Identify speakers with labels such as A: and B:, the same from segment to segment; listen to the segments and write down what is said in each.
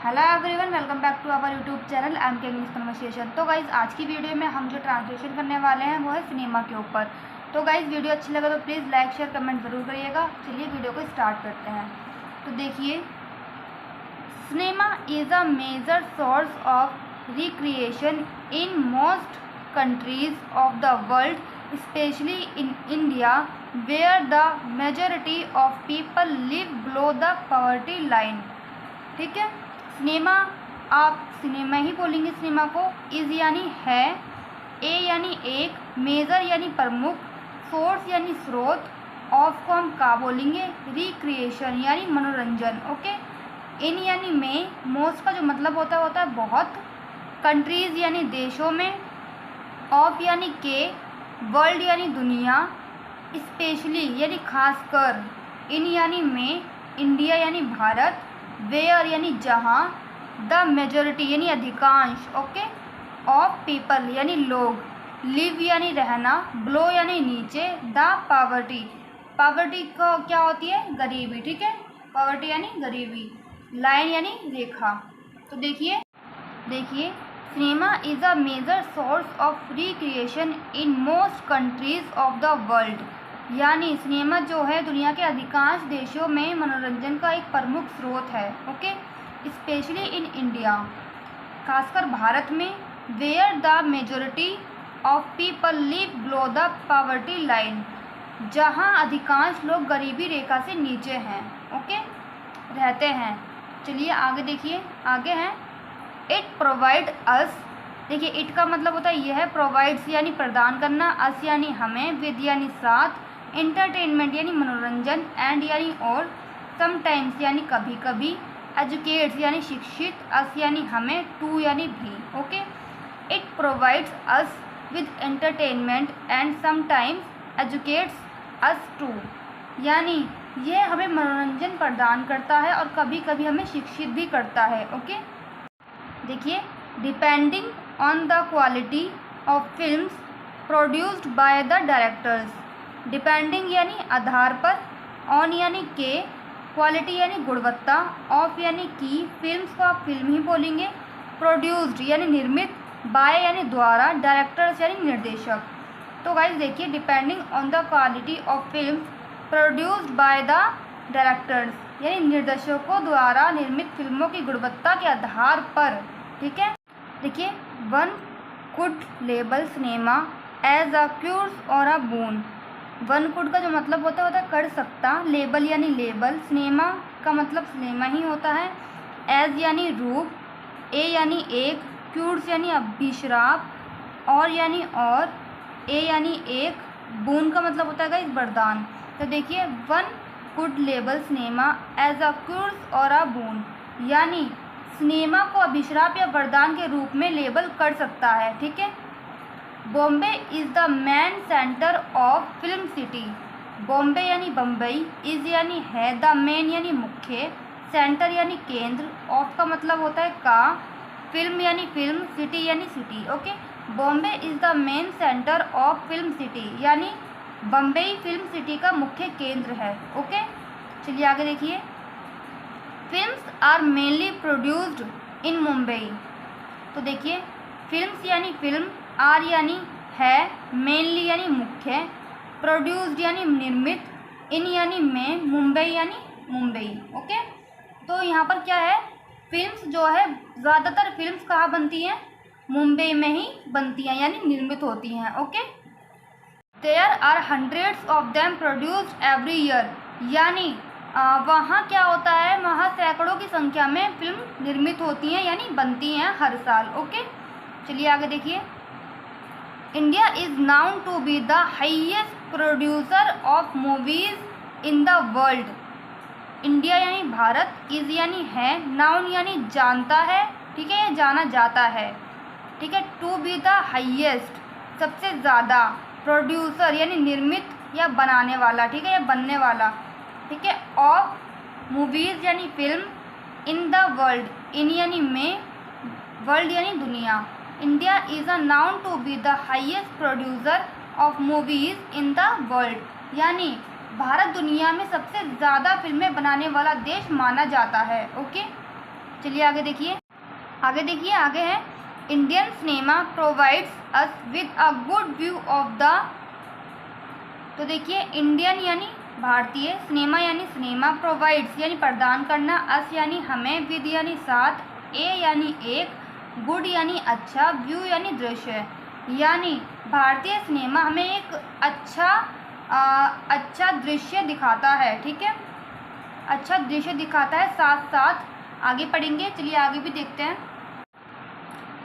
A: Hello everyone, welcome back to our YouTube channel M K English conversation. तो guys आज की video में हम जो ट्रांसलेशन करने वाले हैं वो है सिनेमा के ऊपर। तो गाइज़ वीडियो अच्छी लगे तो प्लीज़ लाइक शेयर कमेंट ज़रूर करिएगा। चलिए वीडियो को स्टार्ट करते हैं। तो देखिए, cinema is a major source of recreation in most countries of the world, specially in India where the majority of people live below the poverty line. ठीक है, सिनेमा, आप सिनेमा ही बोलेंगे सिनेमा को। इज़ यानी है, ए यानी एक, मेजर यानी प्रमुख, सोर्स यानी स्रोत, ऑफ को हम का बोलेंगे रिक्रिएशन यानी मनोरंजन। ओके, इन यानी में, मोस्ट का जो मतलब होता है बहुत, कंट्रीज़ यानी देशों में, ऑफ यानी के, वर्ल्ड यानी दुनिया, स्पेशली यानी खासकर, इन यानी में, इंडिया यानी भारत, वेयर यानी जहाँ, द मेजॉरिटी यानी अधिकांश, ओके, ऑफ पीपल यानी लोग, लिव यानी रहना, ब्लो यानी नीचे, द पावर्टी, पावर्टी को क्या होती है, गरीबी। ठीक है, पावर्टी यानी गरीबी, लाइन यानी रेखा। तो देखिए, cinema is a major source of recreation in most countries of the world, यानी सिनेमा जो है दुनिया के अधिकांश देशों में मनोरंजन का एक प्रमुख स्रोत है। ओके, स्पेशली इन इंडिया, खासकर भारत में, where the majority of people live below the poverty line, जहां अधिकांश लोग गरीबी रेखा से नीचे हैं, ओके, रहते हैं। चलिए आगे देखिए, आगे हैं, इट प्रोवाइड अस। देखिए, इट का मतलब होता है यह, प्रोवाइड्स यानी प्रदान करना, अस यानी हमें, विद यानी साथ, एंटरटेनमेंट यानी मनोरंजन, एंड यानी और, समटाइम्स यानी कभी कभी, एजुकेट्स यानी शिक्षित, अस यानी हमें, टू यानी भी। Okay, it provides us with entertainment and sometimes educates us too, यानी यह हमें मनोरंजन प्रदान करता है और कभी कभी हमें शिक्षित भी करता है। ओके, देखिए, depending on the quality of films produced by the directors. Depending यानी आधार पर, ऑन यानी के, क्वालिटी यानी गुणवत्ता, ऑफ यानी की, फिल्म्स को आप फिल्म ही बोलेंगे, प्रोड्यूस्ड यानी निर्मित, बाय यानी द्वारा, डायरेक्टर्स यानी निर्देशक। तो गाइस देखिए, depending on the quality of films produced by the directors यानी निर्देशकों द्वारा निर्मित फिल्मों की गुणवत्ता के आधार पर। ठीक है, देखिए, one could label cinema as a curse or a bone. One could का जो मतलब होता है कर सकता, लेबल यानी लेबल, सिनेमा का मतलब सिनेमा ही होता है, एज यानी रूप, ए यानी एक, क्यूर्स यानी अभिश्राप, और यानी और, ए यानी एक, बोन का मतलब होता है गाइस वरदान। तो देखिए, one could label cinema as a curse or a bone, यानी सिनेमा को अभिश्राप या वरदान के रूप में लेबल कर सकता है। ठीक है, Bombay is the main centre of film city. Bombay यानी बम्बई, इज़ यानी है, द मेन यानी मुख्य, सेंटर यानी केंद्र, ऑफ का मतलब होता है का, फिल्म यानी फिल्म, सिटी यानी city. Okay, Bombay is the main centre of film city, यानी बम्बई फिल्म सिटी का मुख्य केंद्र है। ओके, चलिए आगे देखिए, films are mainly produced in Mumbai. तो देखिए, फिल्म्स यानी फिल्म, आर यानी है, मेनली यानी मुख्य, प्रोड्यूस्ड यानी निर्मित, इन यानी में, मुंबई यानी मुंबई। ओके, तो यहाँ पर क्या है, फिल्म्स जो है, ज़्यादातर फिल्म्स कहाँ बनती हैं, मुंबई में ही बनती हैं, यानी निर्मित होती हैं। Okay, there are hundreds of them produced every year, यानी वहाँ क्या होता है, वहाँ सैकड़ों की संख्या में फिल्म निर्मित होती हैं यानी बनती हैं हर साल। ओके, चलिए आगे देखिए, India is known to be the highest producer of movies in the world. India यानी भारत, इज़ यानी है, नाउन यानी जानता है, ठीक है, ये जाना जाता है। ठीक है, टू बी द हाईएस्ट सबसे ज़्यादा, प्रोड्यूसर यानी निर्मित या बनाने वाला, ठीक है, या बनने वाला, ठीक है, ऑफ मूवीज़ यानी film, in the world, in यानी में, वर्ल्ड यानी दुनिया। India is a known to be the highest producer of movies in the world, यानी भारत दुनिया में सबसे ज़्यादा फिल्में बनाने वाला देश माना जाता है। ओके, चलिए आगे देखिए, आगे है Indian cinema provides us with a good view of the. तो देखिए इंडियन यानी भारतीय, सिनेमा यानी सिनेमा, प्रोवाइड्स यानी प्रदान करना, अस यानी हमें, विद यानी साथ, ए यानी एक, गुड यानी अच्छा, व्यू यानी दृश्य। यानी भारतीय सिनेमा हमें एक अच्छा दृश्य दिखाता है। ठीक है, अच्छा दृश्य दिखाता है। साथ साथ आगे पढ़ेंगे, चलिए आगे भी देखते हैं।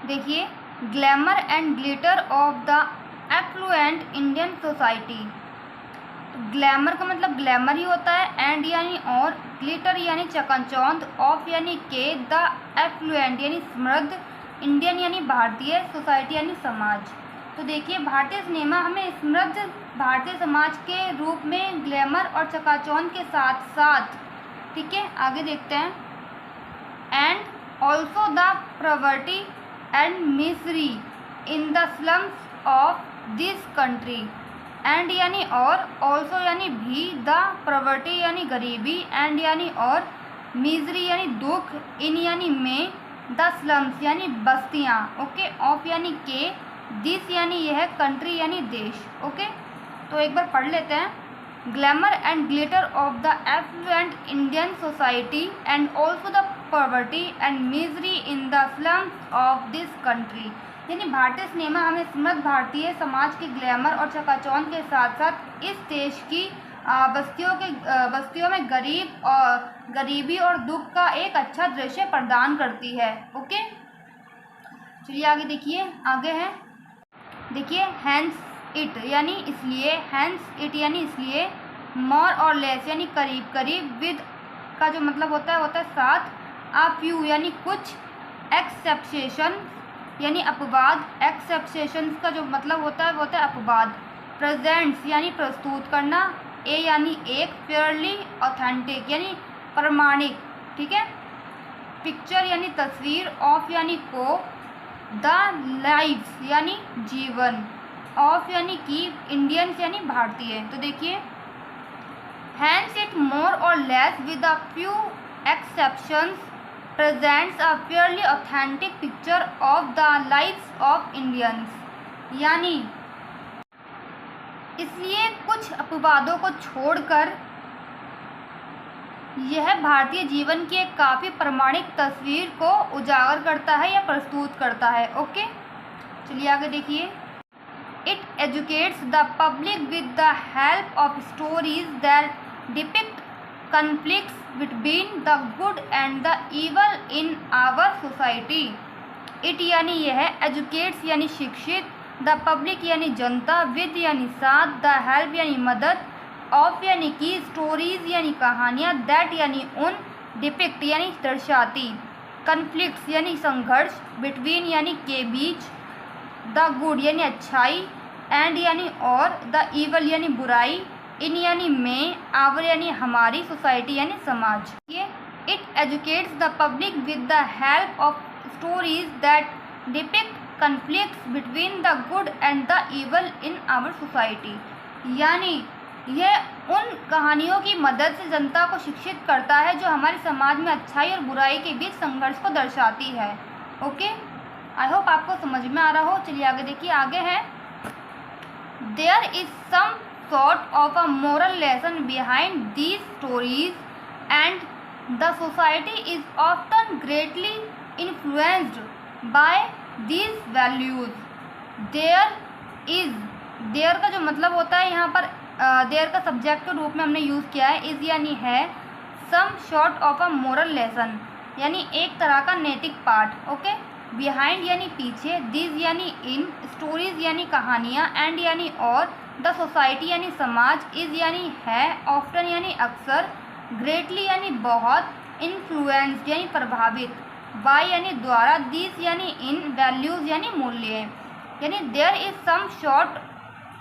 A: देखिए glamour and glitter of the affluent Indian society. Glamour का मतलब ग्लैमर ही होता है, एंड यानी और, ग्लिटर यानी चकाचौंध, ऑफ यानी के, द एफ्लुएंट यानी समृद्ध, इंडियन यानी भारतीय, सोसाइटी यानी समाज। तो देखिए भारतीय सिनेमा हमें समृद्ध भारतीय समाज के रूप में ग्लैमर और चकाचौंध के साथ साथ, ठीक है आगे देखते हैं, and also the poverty and misery in the slums of this country. And यानी और, ऑल्सो यानी भी, द प्रॉवर्टी यानी गरीबी, एंड यानी और, मिजरी यानी दुख, इन यानी में, द स्लम्स यानी बस्तियाँ, ओके, ऑफ यानी के, दिस यानी यह, कंट्री यानी देश। ओके, तो एक बार पढ़ लेते हैं। Glamour and glitter of the affluent Indian society and also the poverty and misery in the slums of this country. यानी भारतीय सिनेमा हमें समृद्ध भारतीय समाज के ग्लैमर और चकाचौंध के साथ साथ इस देश की बस्तियों में गरीबी और दुख का एक अच्छा दृश्य प्रदान करती है। ओके, चलिए आगे देखिए, आगे है देखिए हैंस इट यानी इसलिए, हैंस इट यानी इसलिए, मोर और लेस यानी करीब करीब, विद का जो मतलब होता है साथ, आ फ्यू यानी कुछ, एक्सेप्शन यानी अपवाद, एक्सेप्शंस का जो मतलब होता है अपवाद, प्रेजेंट्स यानी प्रस्तुत करना, ए यानी एक, फेयरली ऑथेंटिक यानी प्रमाणिक, ठीक है, पिक्चर यानी तस्वीर, ऑफ यानी को, द लाइव्स यानी जीवन, ऑफ यानी की, इंडियंस यानी भारतीय। तो देखिए हैंस इट मोर और less with a few exceptions presents a purely authentic picture of the lives of Indians। यानी इसलिए कुछ अपवादों को छोड़कर यह भारतीय जीवन की एक काफ़ी प्रमाणिक तस्वीर को उजागर करता है या प्रस्तुत करता है। ओके, चलिए आगे देखिए। It educates the public with the help of stories that depict conflicts between the good and the evil in our society। it यानी यह, educates यानी शिक्षित, the public यानी जनता, with यानी साथ, the help यानी मदद, of यानी की, stories यानी कहानियाँ, that यानी उन, depict यानी दर्शाती, conflicts यानी संघर्ष, between यानी के बीच, the good यानी अच्छाई, and यानी और, the evil यानी बुराई, इन यानी में, आवर यानी हमारी, सोसाइटी यानी समाज। ये it educates the public with the help of stories that depict conflicts between the good and the evil in our society. यानी यह उन कहानियों की मदद से जनता को शिक्षित करता है जो हमारे समाज में अच्छाई और बुराई के बीच संघर्ष को दर्शाती है। ओके, आई होप आपको समझ में आ रहा हो। चलिए आगे देखिए, आगे है there is some sort of a moral lesson behind these stories and the society is often greatly influenced by these values। there का जो मतलब होता है यहाँ पर there का सब्जेक्ट के रूप में हमने यूज़ किया है, is यानी है, some sort of a moral lesson यानी एक तरह का नैतिक पाठ। ओके, behind यानी पीछे, these यानी इन, stories यानी कहानियाँ, and यानी और, द सोसाइटी यानी समाज, इज़ यानी है, ऑफ्टन यानी अक्सर, ग्रेटली यानी बहुत, इन्फ्लुएंस्ड यानी प्रभावित, बाय यानी द्वारा, दिस यानी इन, वैल्यूज़ यानी मूल्य। यानी there is some sort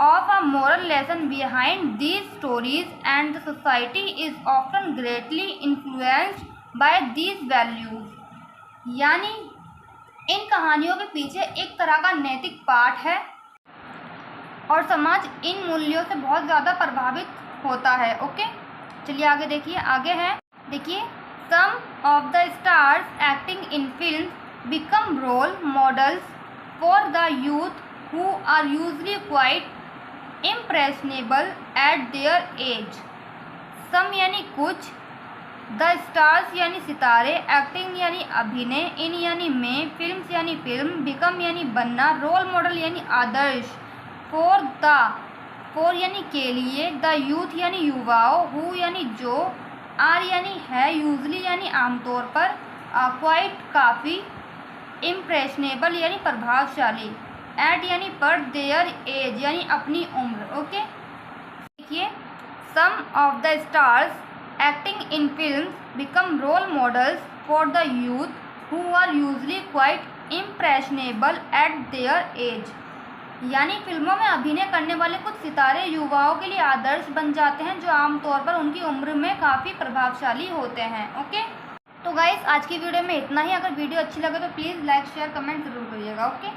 A: of a moral lesson behind these stories and the society is often greatly influenced by these values. यानी इन कहानियों के पीछे एक तरह का नैतिक पाठ है और समाज इन मूल्यों से बहुत ज़्यादा प्रभावित होता है। ओके, चलिए आगे देखिए, आगे है देखिए Some of the stars acting in films become role models for the youth who are usually quite impressionable at their age. Some यानी कुछ, द स्टार्स यानी सितारे, एक्टिंग यानी अभिनय, इन यानी में, फिल्म्स यानी फिल्म, बिकम यानी बनना, रोल मॉडल यानी आदर्श, फॉर यानी के लिए, द यूथ यानी युवाओं, हु यानी जो, आर यानी है, यूजली यानी आमतौर पर, क्वाइट काफ़ी, इम्प्रेशनेबल यानी प्रभावशाली, एट यानी पर, देयर एज यानी अपनी उम्र। ओके, देखिए, some of the stars acting in films become role models for the youth who are usually quite impressionable at their age. यानी फिल्मों में अभिनय करने वाले कुछ सितारे युवाओं के लिए आदर्श बन जाते हैं जो आमतौर पर उनकी उम्र में काफ़ी प्रभावशाली होते हैं। ओके, तो गाइस आज की वीडियो में इतना ही। अगर वीडियो अच्छी लगे तो प्लीज़ लाइक शेयर कमेंट ज़रूर करिएगा। ओके।